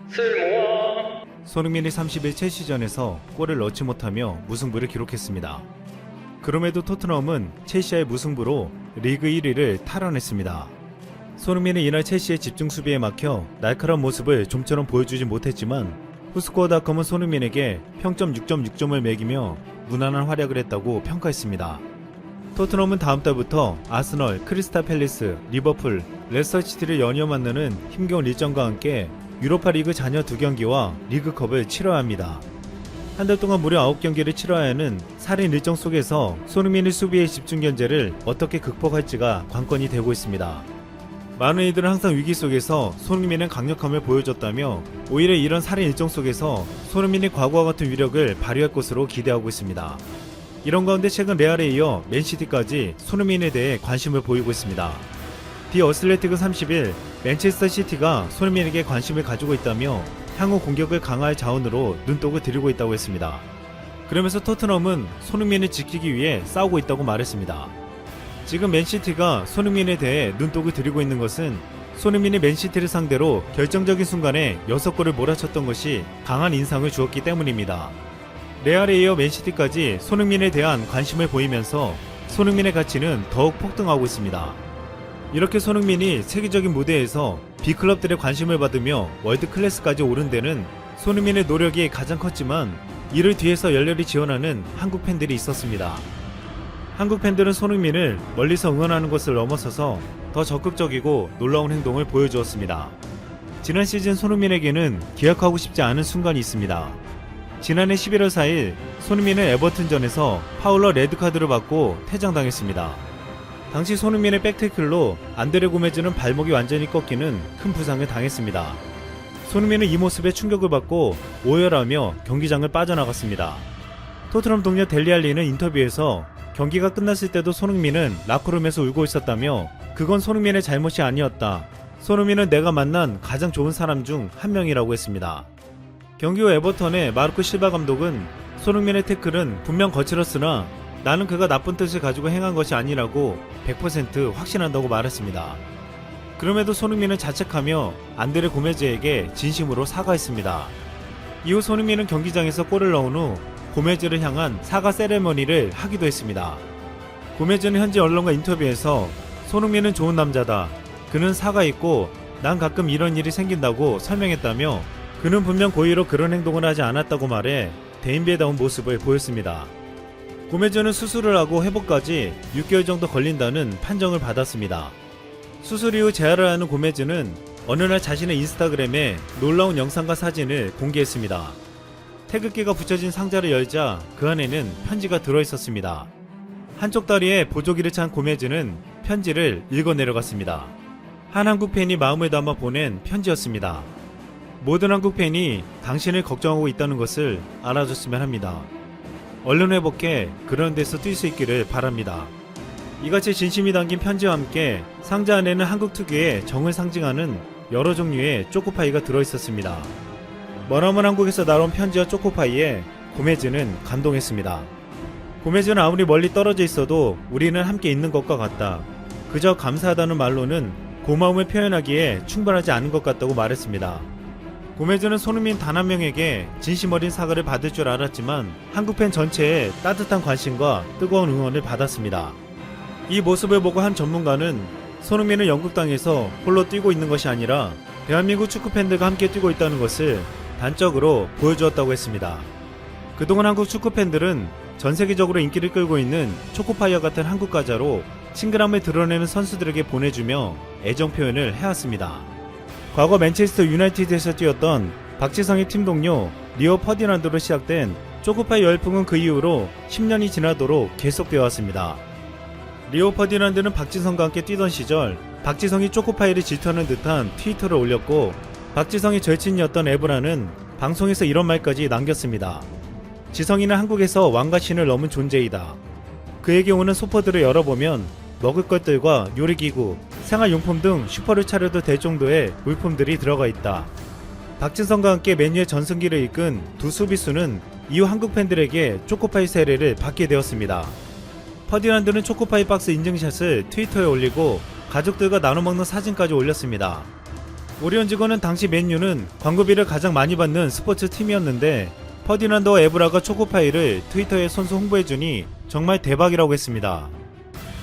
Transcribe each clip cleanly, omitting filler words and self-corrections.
쓸모아. 손흥민이 30일 첼시전에서 골을 넣지 못하며 무승부를 기록했습니다. 그럼에도 토트넘은 첼시와의 무승부로 리그 1위를 탈환했습니다. 손흥민은 이날 첼시의 집중 수비에 막혀 날카로운 모습을 좀처럼 보여주지 못했지만 후스코어닷컴은 손흥민에게 평점 6.6점을 매기며 무난한 활약을 했다고 평가했습니다. 토트넘은 다음 달부터 아스널, 크리스탈 팰리스, 리버풀, 레스터시티를 연이어 만나는 힘겨운 일정과 함께 유로파리그 잔여 2경기와 리그컵을 치러야 합니다. 한 달 동안 무려 9경기를 치러야 하는 살인 일정 속에서 손흥민의 수비의 집중 견제를 어떻게 극복할지가 관건이 되고 있습니다. 많은 이들은 항상 위기 속에서 손흥민은 강력함을 보여줬다며 오히려 이런 살인 일정 속에서 손흥민이 과거와 같은 위력을 발휘할 것으로 기대하고 있습니다. 이런 가운데 최근 레알에 이어 맨시티까지 손흥민에 대해 관심을 보이고 있습니다. 디 어슬레틱은 30일 맨체스터 시티가 손흥민에게 관심을 가지고 있다며 향후 공격을 강화할 자원으로 눈독을 들이고 있다고 했습니다. 그러면서 토트넘은 손흥민을 지키기 위해 싸우고 있다고 말했습니다. 지금 맨시티가 손흥민에 대해 눈독을 들이고 있는 것은 손흥민이 맨시티를 상대로 결정적인 순간에 6골을 몰아쳤던 것이 강한 인상을 주었기 때문입니다. 레알에 이어 맨시티까지 손흥민에 대한 관심을 보이면서 손흥민의 가치는 더욱 폭등하고 있습니다. 이렇게 손흥민이 세계적인 무대에서 B클럽들의 관심을 받으며 월드클래스까지 오른 데는 손흥민의 노력이 가장 컸지만 이를 뒤에서 열렬히 지원하는 한국 팬들이 있었습니다. 한국 팬들은 손흥민을 멀리서 응원하는 것을 넘어서서 더 적극적이고 놀라운 행동을 보여주었습니다. 지난 시즌 손흥민에게는 기억하고 싶지 않은 순간이 있습니다. 지난해 11월 4일 손흥민은 에버튼전에서 파울러 레드카드를 받고 퇴장당했습니다. 당시 손흥민의 백태클로 안드레 고메즈는 발목이 완전히 꺾이는 큰 부상을 당했습니다. 손흥민은 이 모습에 충격을 받고 오열하며 경기장을 빠져나갔습니다. 토트넘 동료 델리알리는 인터뷰에서 경기가 끝났을 때도 손흥민은 라커룸에서 울고 있었다며 그건 손흥민의 잘못이 아니었다. 손흥민은 내가 만난 가장 좋은 사람 중 한 명이라고 했습니다. 경기 후 에버턴의 마르코 실바 감독은 손흥민의 태클은 분명 거칠었으나 나는 그가 나쁜 뜻을 가지고 행한 것이 아니라고 100% 확신한다고 말했습니다. 그럼에도 손흥민은 자책하며 안드레 고메즈에게 진심으로 사과했습니다. 이후 손흥민은 경기장에서 골을 넣은 후 고메즈를 향한 사과 세레머니를 하기도 했습니다. 고메즈는 현지 언론과 인터뷰에서 손흥민은 좋은 남자다. 그는 사과했고 난 가끔 이런 일이 생긴다고 설명했다며 그는 분명 고의로 그런 행동을 하지 않았다고 말해 대인배다운 모습을 보였습니다. 고메즈는 수술을 하고 회복까지 6개월 정도 걸린다는 판정을 받았습니다. 수술 이후 재활을 하는 고메즈는 어느 날 자신의 인스타그램에 놀라운 영상과 사진을 공개했습니다. 태극기가 붙여진 상자를 열자 그 안에는 편지가 들어있었습니다. 한쪽 다리에 보조기를 찬 고메즈는 편지를 읽어 내려갔습니다. 한 한국 팬이 마음을 담아 보낸 편지였습니다. 모든 한국 팬이 당신을 걱정하고 있다는 것을 알아줬으면 합니다. 얼른 회복해 그런 데서 뛸 수 있기를 바랍니다. 이같이 진심이 담긴 편지와 함께 상자 안에는 한국 특유의 정을 상징하는 여러 종류의 초코파이가 들어있었습니다. 머나먼 한국에서 나온 편지와 초코파이에 고메즈는 감동했습니다. 고메즈는 아무리 멀리 떨어져 있어도 우리는 함께 있는 것과 같다. 그저 감사하다는 말로는 고마움을 표현하기에 충분하지 않은 것 같다고 말했습니다. 고메즈는 손흥민 단 한 명에게 진심 어린 사과를 받을 줄 알았지만 한국 팬 전체의 따뜻한 관심과 뜨거운 응원을 받았습니다. 이 모습을 보고 한 전문가는 손흥민은 영국 땅에서 홀로 뛰고 있는 것이 아니라 대한민국 축구 팬들과 함께 뛰고 있다는 것을 단적으로 보여주었다고 했습니다. 그동안 한국 축구 팬들은 전 세계적으로 인기를 끌고 있는 초코파이와 같은 한국 과자로 친근함을 드러내는 선수들에게 보내주며 애정 표현을 해왔습니다. 과거 맨체스터 유나이티드에서 뛰었던 박지성의 팀 동료 리오 퍼디난드로 시작된 초코파이 열풍은 그 이후로 10년이 지나도록 계속되어 왔습니다. 리오 퍼디난드는 박지성과 함께 뛰던 시절 박지성이 초코파이를 질투하는 듯한 트위터를 올렸고 박지성의 절친이었던 에브라는 방송에서 이런 말까지 남겼습니다. 지성이는 한국에서 왕과 신을 넘은 존재이다. 그에게 오는 소포들을 열어보면 먹을 것들과 요리기구, 생활용품 등 슈퍼를 차려도 될 정도의 물품들이 들어가 있다. 박지성과 함께 맨유의 전승기를 이끈 두 수비수는 이후 한국 팬들에게 초코파이 세례를 받게 되었습니다. 퍼디난드는 초코파이 박스 인증샷을 트위터에 올리고 가족들과 나눠먹는 사진까지 올렸습니다. 오리온 직원은 당시 맨유는 광고비를 가장 많이 받는 스포츠 팀이었는데 퍼디난드와 에브라가 초코파이를 트위터에 선수 홍보해주니 정말 대박이라고 했습니다.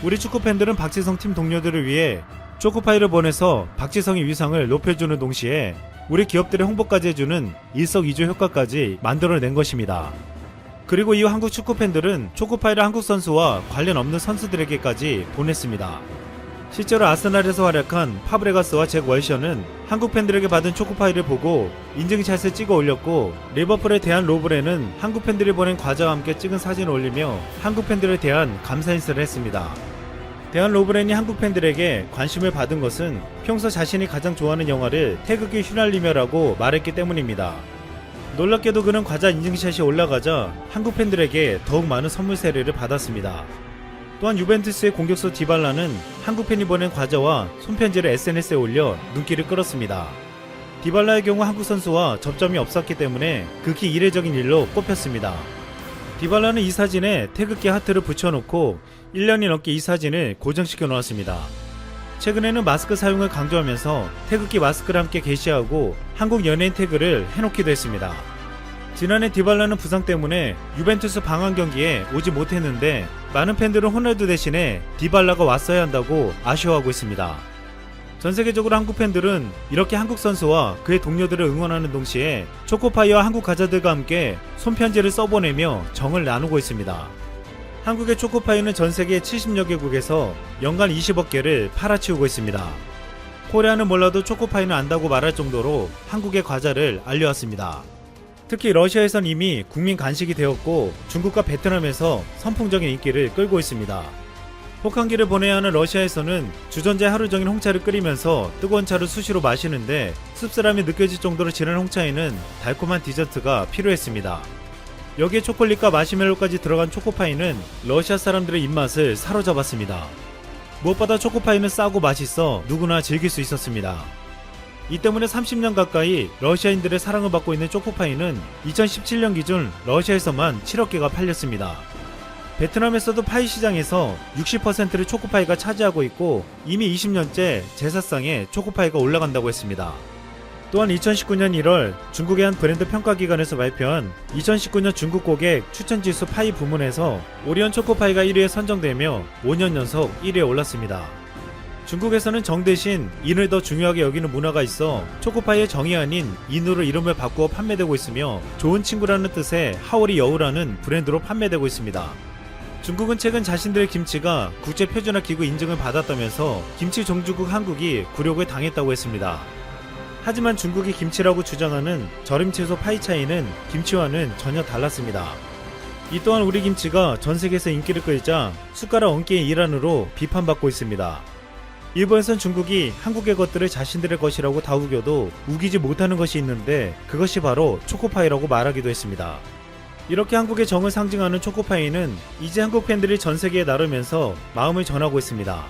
우리 축구팬들은 박지성 팀 동료들을 위해 초코파이를 보내서 박지성의 위상을 높여주는 동시에 우리 기업들의 홍보까지 해주는 일석이조 효과까지 만들어낸 것입니다. 그리고 이후 한국 축구팬들은 초코파이를 한국 선수와 관련 없는 선수들에게까지 보냈습니다. 실제로 아스날에서 활약한 파브레가스와 잭 월셔는 한국 팬들에게 받은 초코파이를 보고 인증샷을 찍어 올렸고, 리버풀의 대한 로브렌은 한국 팬들이 보낸 과자와 함께 찍은 사진을 올리며 한국 팬들에 대한 감사 인사를 했습니다. 대한 로브렌이 한국 팬들에게 관심을 받은 것은 평소 자신이 가장 좋아하는 영화를 태극기 휘날리며라고 말했기 때문입니다. 놀랍게도 그는 과자 인증샷이 올라가자 한국 팬들에게 더욱 많은 선물 세례를 받았습니다. 또한 유벤투스의 공격수 디발라는 한국 팬이 보낸 과자와 손편지를 SNS에 올려 눈길을 끌었습니다. 디발라의 경우 한국 선수와 접점이 없었기 때문에 극히 이례적인 일로 꼽혔습니다. 디발라는 이 사진에 태극기 하트를 붙여놓고 1년이 넘게 이 사진을 고정시켜 놓았습니다. 최근에는 마스크 사용을 강조하면서 태극기 마스크를 함께 게시하고 한국 연예인 태그를 해놓기도 했습니다. 지난해 디발라는 부상 때문에 유벤투스 방한 경기에 오지 못했는데 많은 팬들은 호날두 대신에 디발라가 왔어야 한다고 아쉬워하고 있습니다. 전세계적으로 한국 팬들은 이렇게 한국 선수와 그의 동료들을 응원하는 동시에 초코파이와 한국 과자들과 함께 손편지를 써보내며 정을 나누고 있습니다. 한국의 초코파이는 전세계 70여 개국에서 연간 20억 개를 팔아치우고 있습니다. 코리아는 몰라도 초코파이는 안다고 말할 정도로 한국의 과자를 알려왔습니다. 특히 러시아에선 이미 국민 간식이 되었고 중국과 베트남에서 선풍적인 인기를 끌고 있습니다. 혹한기를 보내야 하는 러시아에서는 주전자에 하루 종일 홍차를 끓이면서 뜨거운 차를 수시로 마시는데 씁쓸함이 느껴질 정도로 진한 홍차에는 달콤한 디저트가 필요했습니다. 여기에 초콜릿과 마시멜로까지 들어간 초코파이는 러시아 사람들의 입맛을 사로잡았습니다. 무엇보다 초코파이는 싸고 맛있어 누구나 즐길 수 있었습니다. 이 때문에 30년 가까이 러시아인들의 사랑을 받고 있는 초코파이는 2017년 기준 러시아에서만 7억 개가 팔렸습니다. 베트남에서도 파이 시장에서 60%를 초코파이가 차지하고 있고 이미 20년째 제사상에 초코파이가 올라간다고 했습니다. 또한 2019년 1월 중국의 한 브랜드 평가기관에서 발표한 2019년 중국 고객 추천지수 파이 부문에서 오리온 초코파이가 1위에 선정되며 5년 연속 1위에 올랐습니다. 중국에서는 정 대신 인을 더 중요하게 여기는 문화가 있어 초코파이의 정이 아닌 인으로 이름을 바꾸어 판매되고 있으며 좋은 친구라는 뜻의 하오리 여우라는 브랜드로 판매되고 있습니다. 중국은 최근 자신들의 김치가 국제표준화기구 인증을 받았다면서 김치 종주국 한국이 굴욕을 당했다고 했습니다. 하지만 중국이 김치라고 주장하는 절임채소 파이 차이는 김치와는 전혀 달랐습니다. 이 또한 우리 김치가 전 세계에서 인기를 끌자 숟가락 얹기의 일환으로 비판받고 있습니다. 일본에선 중국이 한국의 것들을 자신들의 것이라고 다우겨도 우기지 못하는 것이 있는데 그것이 바로 초코파이라고 말하기도 했습니다. 이렇게 한국의 정을 상징하는 초코파이는 이제 한국 팬들이 전 세계에 나르면서 마음을 전하고 있습니다.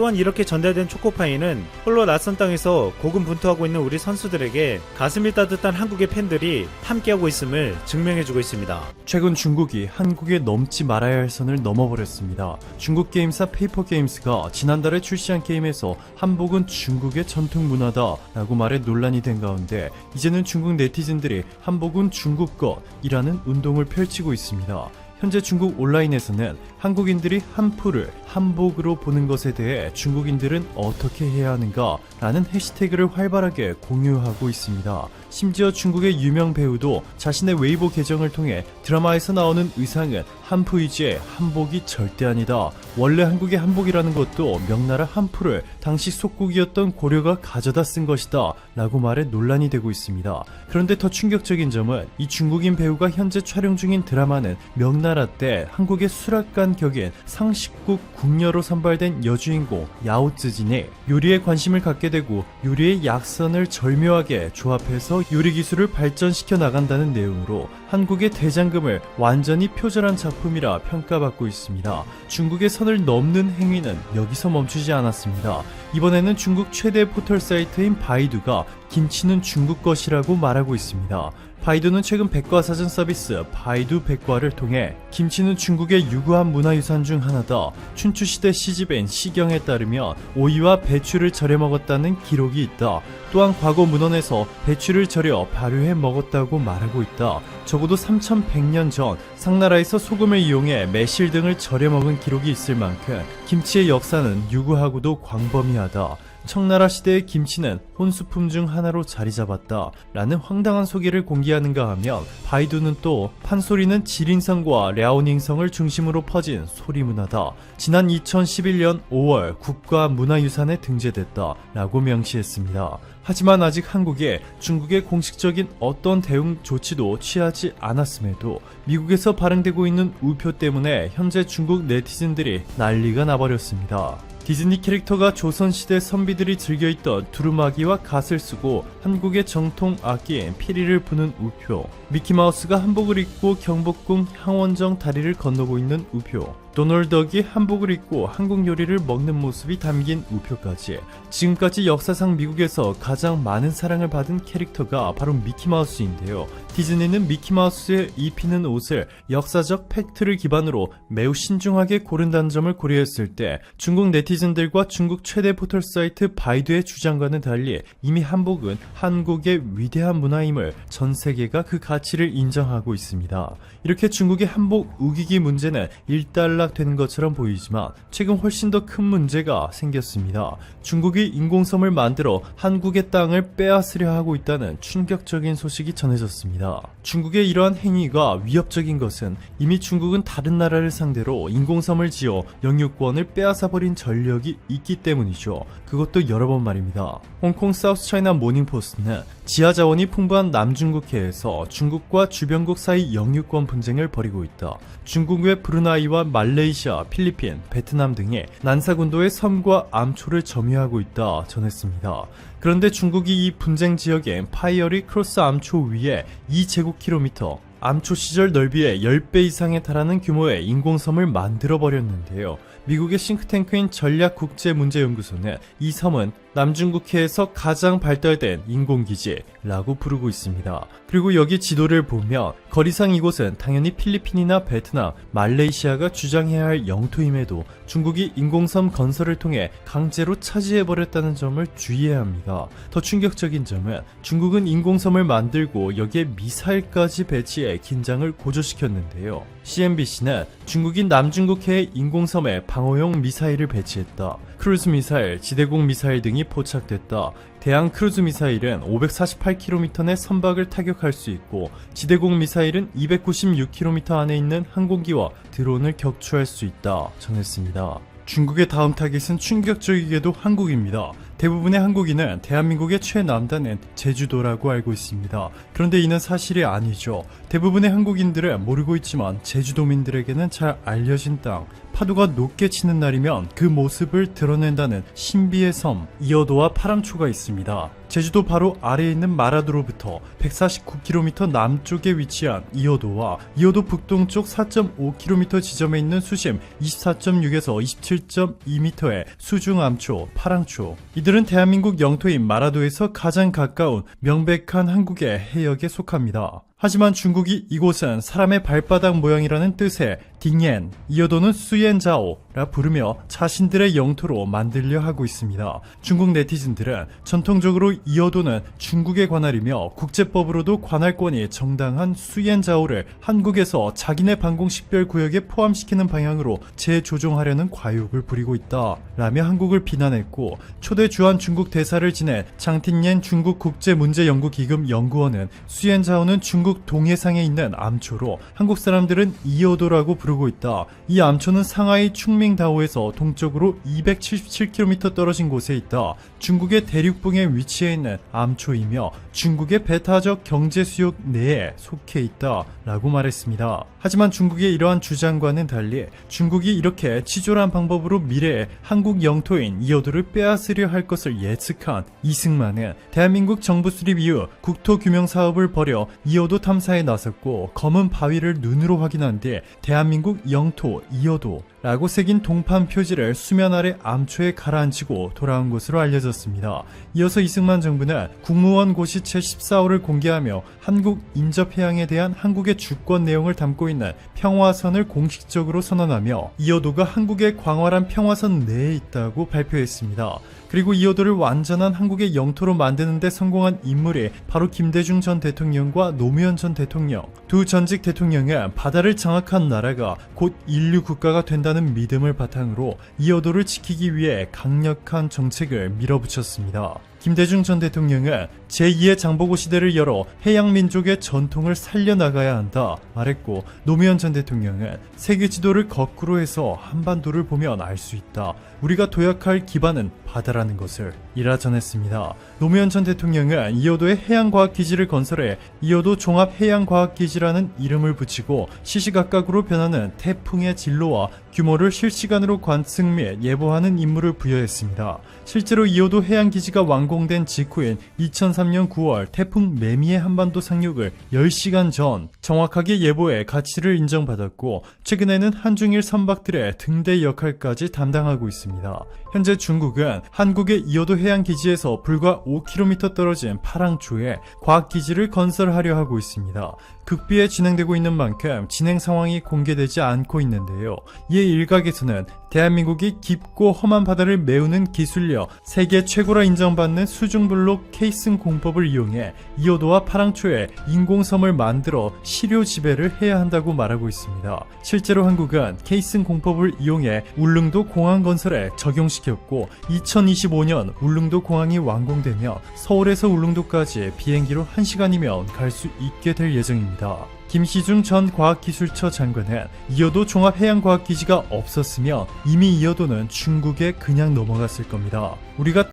또한 이렇게 전달된 초코파이는 홀로 낯선 땅에서 고군분투하고 있는 우리 선수들에게 가슴이 따뜻한 한국의 팬들이 함께하고 있음을 증명해주고 있습니다. 최근 중국이 한국에 넘지 말아야 할 선을 넘어버렸습니다. 중국 게임사 페이퍼게임스가 지난달에 출시한 게임에서 한복은 중국의 전통 문화다 라고 말해 논란이 된 가운데 이제는 중국 네티즌들이 한복은 중국 것이라는 운동을 펼치고 있습니다. 현재 중국 온라인에서는 한국인들이 한푸를 한복으로 보는 것에 대해 중국인들은 어떻게 해야 하는가 라는 해시태그를 활발하게 공유하고 있습니다. 심지어 중국의 유명 배우도 자신의 웨이보 계정을 통해 드라마에서 나오는 의상은 한푸이지 한복이 절대 아니다. 원래 한국의 한복이라는 것도 명나라 한푸를 당시 속국이었던 고려가 가져다 쓴 것이다 라고 말해 논란이 되고 있습니다. 그런데 더 충격적인 점은 이 중국인 배우가 현재 촬영 중인 드라마는 명나라 때 한국의 수락관 격인 상식국 궁녀로 선발된 여주인공 야오쯔진이 요리에 관심을 갖게 되고 요리의 약선을 절묘하게 조합해서 요리 기술을 발전시켜 나간다는 내용으로 한국의 대장금을 완전히 표절한 작품이라 평가받고 있습니다. 중국의 선을 넘는 행위는 여기서 멈추지 않았습니다. 이번에는 중국 최대 포털 사이트인 바이두가 김치는 중국 것이라고 말하고 있습니다. 바이두는 최근 백과사전 서비스 바이두 백과를 통해 김치는 중국의 유구한 문화유산 중 하나다. 춘추시대 시집인 시경에 따르면 오이와 배추를 절여 먹었다는 기록이 있다. 또한 과거 문헌에서 배추를 절여 발효해 먹었다고 말하고 있다. 적어도 3100년 전 상나라에서 소금을 이용해 매실 등을 절여 먹은 기록이 있을 만큼 김치의 역사는 유구하고도 광범위하다. 청나라 시대의 김치는 혼수품 중 하나로 자리 잡았다 라는 황당한 소개를 공개하는가 하면 바이두는 또 판소리는 지린성과 랴오닝성을 중심으로 퍼진 소리문화다. 지난 2011년 5월 국가문화유산에 등재됐다 라고 명시했습니다. 하지만 아직 한국에 중국의 공식적인 어떤 대응 조치도 취하지 않았음에도 미국에서 발행되고 있는 우표 때문에 현재 중국 네티즌들이 난리가 나버렸습니다. 디즈니 캐릭터가 조선시대 선비들이 즐겨있던 두루마기와 갓을 쓰고 한국의 정통 악기인 피리를 부는 우표, 미키마우스가 한복을 입고 경복궁 향원정 다리를 건너고 있는 우표, 도널드덕이 한복을 입고 한국 요리를 먹는 모습이 담긴 우표까지 지금까지 역사상 미국에서 가장 많은 사랑을 받은 캐릭터가 바로 미키마우스인데요. 디즈니는 미키마우스에 입히는 옷을 역사적 팩트를 기반으로 매우 신중하게 고른다는 점을 고려했을 때 중국 네티즌들과 중국 최대 포털 사이트 바이두의 주장과는 달리 이미 한복은 한국의 위대한 문화임을 전 세계가 그 가치를 인정하고 있습니다. 이렇게 중국의 한복 우기기 문제는 일단락되는 것처럼 보이지만 최근 훨씬 더 큰 문제가 생겼습니다. 중국이 인공섬을 만들어 한국의 땅을 빼앗으려 하고 있다는 충격적인 소식이 전해졌습니다. 중국의 이러한 행위가 위협적인 것은 이미 중국은 다른 나라를 상대로 인공섬을 지어 영유권을 빼앗아버린 전력이 있기 때문이죠. 그것도 여러 번 말입니다. 홍콩 사우스차이나 모닝포스트는 지하자원이 풍부한 남중국해에서 중국과 주변국 사이 영유권 분쟁을 벌이고 있다. 중국 외 브루나이와 말레이시아, 필리핀, 베트남 등의 난사군도의 섬과 암초를 점유하고 있다 전했습니다. 그런데 중국이 이 분쟁 지역인 파이어리 크로스 암초 위에 2제곱킬로미터, 암초 시절 넓이의 10배 이상에 달하는 규모의 인공섬을 만들어버렸는데요. 미국의 싱크탱크인 전략국제문제연구소는 이 섬은 남중국해에서 가장 발달된 인공기지라고 부르고 있습니다. 그리고 여기 지도를 보면 거리상 이곳은 당연히 필리핀이나 베트남, 말레이시아가 주장해야 할 영토임에도 중국이 인공섬 건설을 통해 강제로 차지해버렸다는 점을 주의해야 합니다. 더 충격적인 점은 중국은 인공섬을 만들고 여기에 미사일까지 배치해 긴장을 고조시켰는데요. CNBC는 중국이 남중국해의 인공섬에 방어용 미사일을 배치했다. 크루즈 미사일, 지대공 미사일 등이 포착됐다. 대양 크루즈 미사일은 548km 내 선박을 타격할 수 있고 지대공 미사일은 296km 안에 있는 항공기와 드론을 격추할 수 있다 전했습니다. 중국의 다음 타깃은 충격적이게도 한국입니다. 대부분의 한국인은 대한민국의 최남단은 제주도라고 알고 있습니다. 그런데 이는 사실이 아니죠. 대부분의 한국인들은 모르고 있지만 제주도민들에게는 잘 알려진 땅, 파도가 높게 치는 날이면 그 모습을 드러낸다는 신비의 섬 이어도와 파랑초가 있습니다. 제주도 바로 아래에 있는 마라도로부터 149km 남쪽에 위치한 이어도와 이어도 북동쪽 4.5km 지점에 있는 수심 24.6에서 27.2m의 수중암초, 파랑초. 이들은 대한민국 영토인 마라도에서 가장 가까운 명백한 한국의 해역에 속합니다. 하지만 중국이 이곳은 사람의 발바닥 모양이라는 뜻의 딩옌, 이어도는 수옌자오라 부르며 자신들의 영토로 만들려 하고 있습니다. 중국 네티즌들은 전통적으로 이어도는 중국의 관할이며 국제법으로도 관할권이 정당한 수옌자오를 한국에서 자기네 방공식별구역에 포함시키는 방향으로 재조정하려는 과욕을 부리고 있다 라며 한국을 비난했고, 초대 주한 중국 대사를 지낸 장틴옌 중국 국제문제연구기금 연구원은 수옌자오는 중국 동해상에 있는 암초로 한국 사람들은 이어도라고 부르고 있다. 이 암초는 상하이 충밍다오에서 동쪽으로 277km 떨어진 곳에 있다. 중국의 대륙붕에 위치해 있는 암초이며 중국의 배타적 경제수역 내에 속해 있다 라고 말했습니다. 하지만 중국의 이러한 주장과는 달리 중국이 이렇게 치졸한 방법으로 미래에 한국 영토인 이어도를 빼앗으려 할 것을 예측한 이승만은 대한민국 정부 수립 이후 국토규명 사업을 벌여 이어도 탐사에 나섰고 검은 바위를 눈으로 확인한 뒤 대한민국 영토 이어도 라고 새긴 새긴 동판 표지를 수면 아래 암초에 가라앉히고 돌아온 것으로 알려졌습니다. 이어서 이승만 정부는 국무원 고시 제14호를 공개하며 한국 인접해양에 대한 한국의 주권 내용을 담고 있는 평화선을 공식적으로 선언하며 이어도가 한국의 광활한 평화선 내에 있다고 발표했습니다. 그리고 이어도를 완전한 한국의 영토로 만드는 데 성공한 인물이 바로 김대중 전 대통령과 노무현 전 대통령. 두 전직 대통령은 바다를 장악한 나라가 곧 인류 국가가 된다는 믿음을 바탕으로 이어도를 지키기 위해 강력한 정책을 밀어붙였습니다. 김대중 전 대통령은 제2의 장보고 시대를 열어 해양민족의 전통을 살려나가야 한다 말했고, 노무현 전 대통령은 세계 지도를 거꾸로 해서 한반도를 보면 알 수 있다. 우리가 도약할 기반은 바다라는 것을 이라 전했습니다. 노무현 전 대통령은 이어도에 해양과학기지를 건설해 이어도 종합해양과학기지라는 이름을 붙이고 시시각각으로 변하는 태풍의 진로와 규모를 실시간으로 관측 및 예보하는 임무를 부여했습니다. 실제로 이어도 해양기지가 완공된 직후인 2003년 9월 태풍 매미의 한반도 상륙을 10시간 전 정확하게 예보해 가치를 인정받았고, 최근에는 한중일 선박들의 등대 역할까지 담당하고 있습니다. 현재 중국은 한국의 이어도 해양기지에서 불과 5km 떨어진 파랑초에 과학기지를 건설하려 하고 있습니다. 극비에 진행되고 있는 만큼 진행 상황이 공개되지 않고 있는데요. 이에 일각에서는 대한민국이 깊고 험한 바다를 메우는 기술력 세계 최고라 인정받는 수중블록 케이슨 공법을 이용해 이어도와 파랑초에 인공섬을 만들어 시료 지배를 해야 한다고 말하고 있습니다. 실제로 한국은 케이슨 공법을 이용해 울릉도 공항 건설에 적용시켰고, 2025년 울릉도 공항이 완공되면 서울에서 울릉도까지 비행기로 1시간이면 갈 수 있게 될 예정입니다. 김시중 전 과학기술처 장관은 이어도 종합해양과학기지가 없었으면 이미 이어도는 중국에 그냥 넘어갔을 겁니다. 우리가